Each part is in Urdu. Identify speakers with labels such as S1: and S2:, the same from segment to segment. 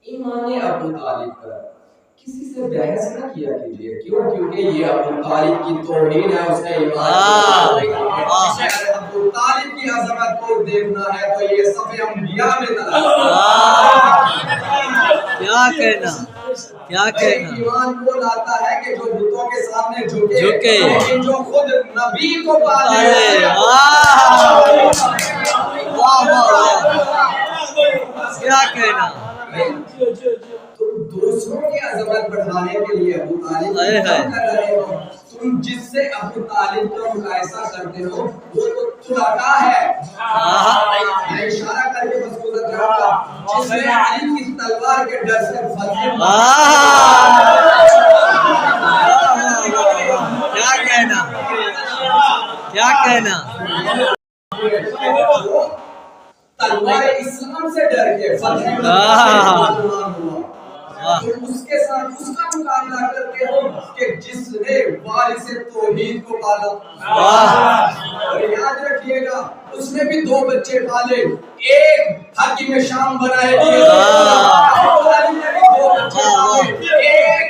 S1: ایمان ابو طالب پر کسی سے بحث نہ کیا کیجیے، کیوں؟ کیونکہ یہ ابو طالب کی توہین ہے، اس نے ایمان ابو طالب کی عظمت کو دیکھنا ہے تو یہ صف انبیاء میں
S2: کیا کہنا کیا کہنا
S1: ایمان وہ لاتا ہے کہ جو بتوں کے سامنے جھکے لیکن جو خود نبی کو پالے۔
S2: کیا کہنا
S1: تم دوسروں کی عظمت بڑھانے کے لیے ابو طالب کر رہے ہو، تم جس سے ابو طالب کا مقایسہ کرتے ہو وہ تو تلقا ہے۔ میں اشارہ کر کے بس گزر جاؤں گا، جس نے علی کی تلوار کے ڈر سے فتح
S2: کیا کہنا کیا کہنا
S1: تلوار اسلام سے ڈر کے فتح اس کے ساتھ اس کا مقابلہ کرتے ہو کہ جس نے وارث توحید کو پالا۔ اور یاد رکھیے گا اس نے بھی 2 بچے پالے، ایک حکیم شام بنائے گئے، ایک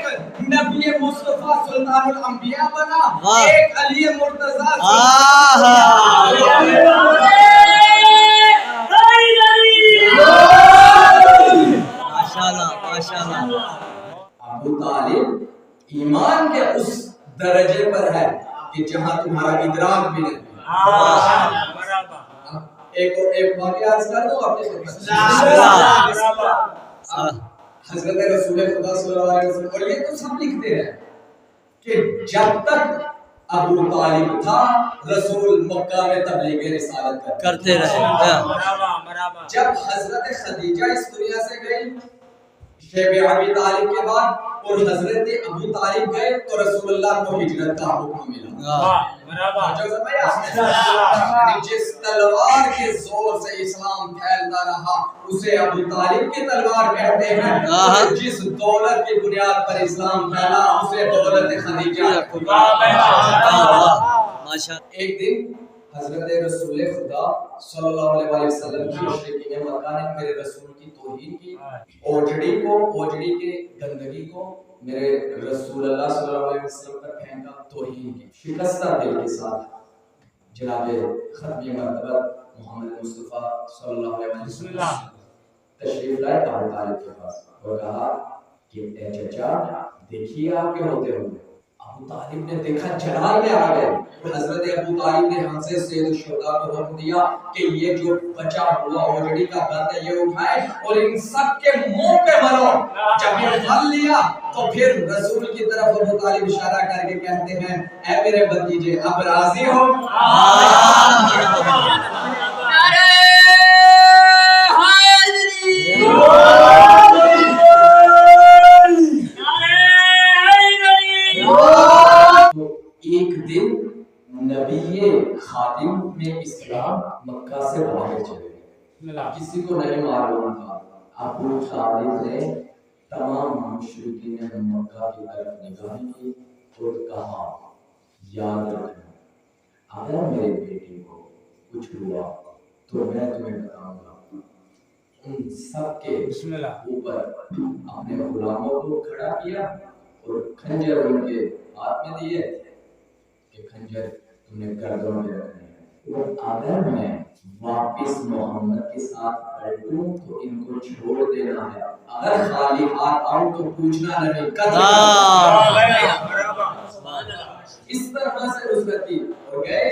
S1: نبی مصطفیٰ سلطان الانبیاء بنا، ایک علی مرتضیٰ ابو طالب ایمان کے اس درجے پر ہے کہ جہاں تمہارا ادراک بھی نہیں۔ ایک واقعہ عرض کر دوں اپنے حضرت رسول خدا صلی اللہ علیہ وسلم، اور یہ تو سب لکھتے ہیں کہ جب تک ابو طالب تھا رسول مکہ میں تبلیغ رسالت
S2: کرتے رہے۔
S1: جب حضرت خدیجہ اس دنیا سے گئی شیب ابی طالب کے بعد اور حضرت ابو طالب گئے تو رسول اللہ کو ہجرت کا حکم ملا۔ جس تلوار کے زور سے اسلام پھیلتا رہا اسے ابو طالب کی تلوار کہتے ہیں، جس دولت کی بنیاد پر اسلام پھیلا اسے دولت خدیجہ۔ ایک دن حضرت رسول خدا صلی اللہ علیہ وسلم کی مشرکین مکہ نے میرے رسول کی توہین کی، اوجڑی کے گندگی کو میرے رسول اللہ صلی اللہ علیہ وسلم پر پھینکا، توہین کی۔ شکستہ دل کے ساتھ جناب ختم مرتبہ محمد مصطفیٰ صلی اللہ علیہ وسلم تشریف لائے ابو طالب کے پاس اور کہا کہ اے چچا دیکھیے آپ کے ہوتے ہوئے۔ ابو طالب نے دیکھا جلال میں آ گئے۔ حضرت ابو طالب نے ہم سے سید الشہداء کو حکم دیا کہ یہ جو بچا ہوا اوجڑی کا گند ہے یہ اٹھائے اور ان سب کے منہ پہ مرو۔ جب یہ مل لیا تو پھر رسول کی طرف ابو طالب اشارہ کر کے کہتے ہیں اے میرے بھتیجے اب راضی ہو؟ ایک دن نبی خاتم میں اسلام مکہ سے باہر چلے گئے، کسی کو نہیں معلوم تھا۔ ابو طالب نے تمام مشرکین مکہ کی طرف نگاہ کی اور کہا یاد رکھنا اگر میرے بیٹے کو کچھ ہوا تو میں تمہیں بتاؤں گا۔ ان سب کے اوپر اپنے غلاموں کو کھڑا کیا اور کھنجر ان کے ہاتھ میں دیے کہ کھنجر تم نے گردوں میں رکھنے ہیں، اور اگر میں واپس محمد کے ساتھ پلٹوں تو ان کو چھوڑ دینا ہے، اگر خالی ہاتھ آؤں تو پوچھنا نہیں۔ اس طرح سے نصرت کی اور گئے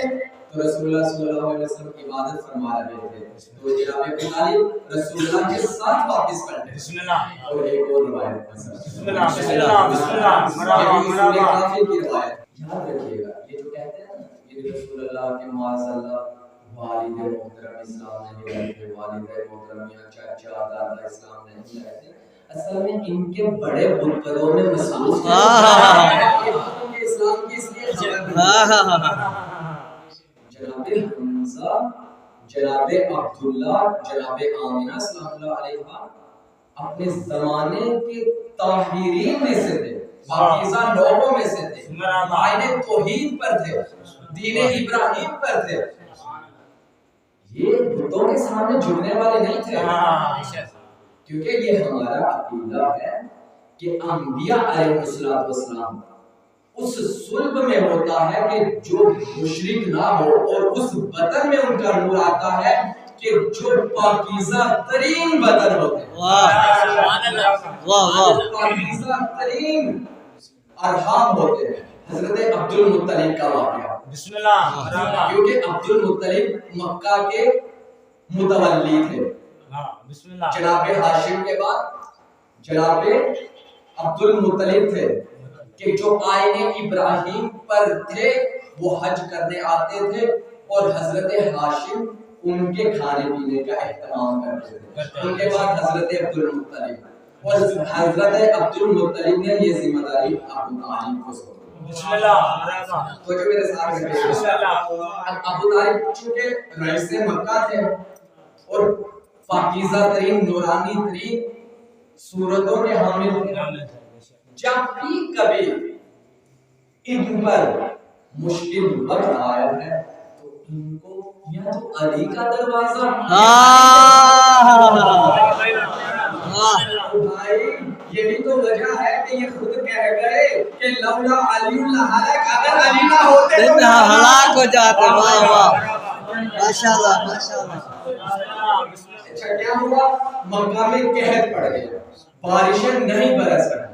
S1: تو رسول اللہ صلی اللہ علیہ وسلم کی عبادت فرما رہے تھے تو جناب ابو طالب رسول اللہ کے ساتھ واپس پلٹے۔ اور ایک اور روایت کافی کی روایت یاد رکھیے گا، یہ جو کہتے ہیں یہ رسول اللہ کے معاذ اللہ والد محترم اسلام نہیں رہتے، والد محترم یا چاچا دادا اسلام نہیں رہتے، اصل میں ان کے بڑے بتوں میں مصروف ہیں اسلام کی اس لیے جناب حمزہ، جناب عبداللہ، جناب آمنہ سلام اللہ علیہ اپنے زمانے کے طاہرین میں سے تھے، پاکیزہ لوگوں میں سے تھے، آئین توحید پر تھے، دین ابراہیم پر تھے۔ یہ بتوں کے سامنے جھکنے والے نہیں تھے۔ کیونکہ یہ ہمارا عقیدہ ہے کہ انبیاء علیہ السلام اس صلب میں ہوتا ہے کہ جو مشرک نہ ہو، اور اس بدن میں ان کا نور آتا ہے کہ جو پاکیزہ ترین بدن ہوتے ہیں، پاکیزہ ترین ارحام ہوتے ہیں۔ حضرت عبد المطلب کا واقعہ،
S3: بسم اللہ،
S1: کیونکہ عبد المطلب مکہ کے متولی تھے،
S3: بسم اللہ،
S1: جناب ہاشم کے بعد جناب عبد المطلب تھے کہ جو آئین ابراہیم پر تھے، وہ حج کرنے آتے تھے اور حضرت ہاشم ان کے کھانے پینے کا اہتمام کرتے تھے۔ ان کے بعد حضرت عبد المطلب، اور حضرت عبد المطلب نے یہ ذمہ داری ابو طالب کو سونپی۔
S3: بسم اللہ،
S1: تو جو میرے سامنے
S3: بسم اللہ،
S1: ابو طالب چونکہ رئیس مکہ تھے اور پاکیزہ ترین نورانی ترین صورتوں کے حامل تھے، جب بھی کبھی ان پر مشکل وقت آیا ہے تو ان کو یا تو علی کا دروازہ، بھائی یہی تو وجہ ہے کہ یہ خود کہہ گئے کہ لولا علی الہلک، اگر علی نہ ہوتے تو
S2: ہلاک ہو جاتے۔ واہ واہ، ماشاءاللہ ماشاءاللہ۔
S1: اچھا کیا ہوا؟ مکہ میں قحط پڑ گیا، بارشیں نہیں برس رہی۔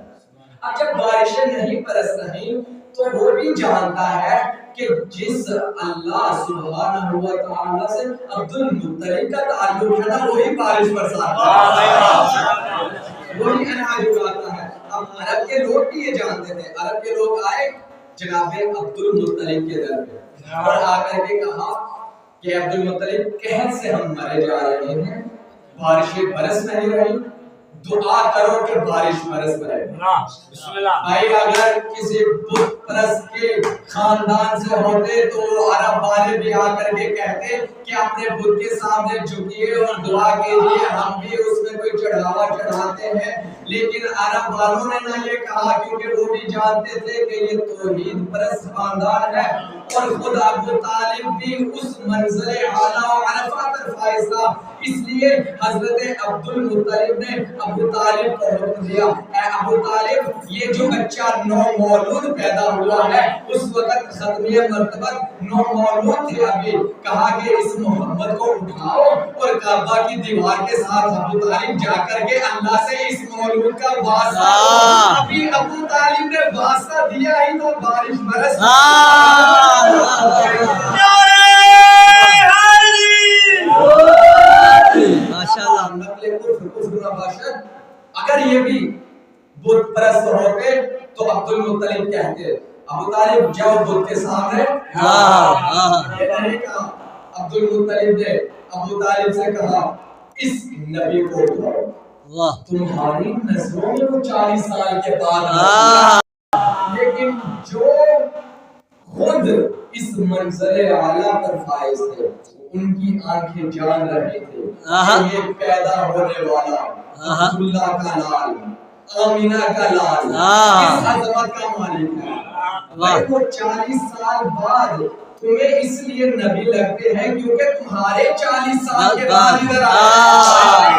S1: اب جب بارشیں نہیں برس رہی تو وہ بھی جانتا ہے کہ جس اللہ سبحانہ و تعالیٰ سے عبد المطلب کا تعلق ہے نا، وہی بارش برساتا ہے، وہی اناج اگاتا ہے۔ اب عرب کے لوگ بھی یہ جانتے تھے۔ عرب کے لوگ آئے جناب عبد المطلب کے در پہ اور آ کر کے کہا کہ عبد المطلب قحط سے ہم مرے جا رہے ہیں، بارشیں برس نہیں رہی، دعا کرو کہ بارش برس پڑے۔
S3: بسم اللہ،
S1: بھائی اگر کسی بت پرست کے خاندان سے ہوتے تو عرب والے بھی آ کر کے کہتے کہ اپنے بت کے سامنے جھکیے اور دعا کیجیے، ہم بھی اس میں کوئی چڑھاوا چڑھاتے ہیں۔ لیکن عرب والوں نے نہ یہ کہا، کیونکہ وہ بھی جانتے تھے کہ یہ توحید پرست خاندان ہے، اور خود ابو طالب بھی اس منزل اعلیٰ و عرفہ پر فائز تھا۔ اس لیے حضرت عبد المطلب نے ابو طالب کو حکم دیا، اے ابو طالب، یہ جو بچہ نو مولود پیدا ہوا ہے، اس وقت ختمیہ مرتبت نو مولود تھے ابھی، کہا کہ اس محمد کو اٹھاؤ اور کعبہ کی دیوار کے ساتھ ابو طالب جا کر کے اللہ سے اس مولود کا واسطہ، ابھی ابو طالب نے واسطہ دیا ہی تو بارش برس۔ اگر یہ بھی بت پرست ہوتے تو عبد المطلب کہتے ابو طالب جاؤ بت کے سامنے، عبد المطلب نے ابو طالب سے کہا اس نبی کو اٹھاؤ، تمہاری نظروں میں وہ 40 سال کے بعد، لیکن جو خود اس منزل اعلیٰ پر فائز تھے، ان کی آنکھیں جان رہے تھے کہ یہ پیدا ہونے والا عبداللہ کا لال، آمینہ کا لال، اس عظمت کا مالک ہے۔ وہ 40 سال بعد تمہیں اس لیے نبی لگتے ہیں کیونکہ تمہارے 40 سال کے بعد ادھر آئے۔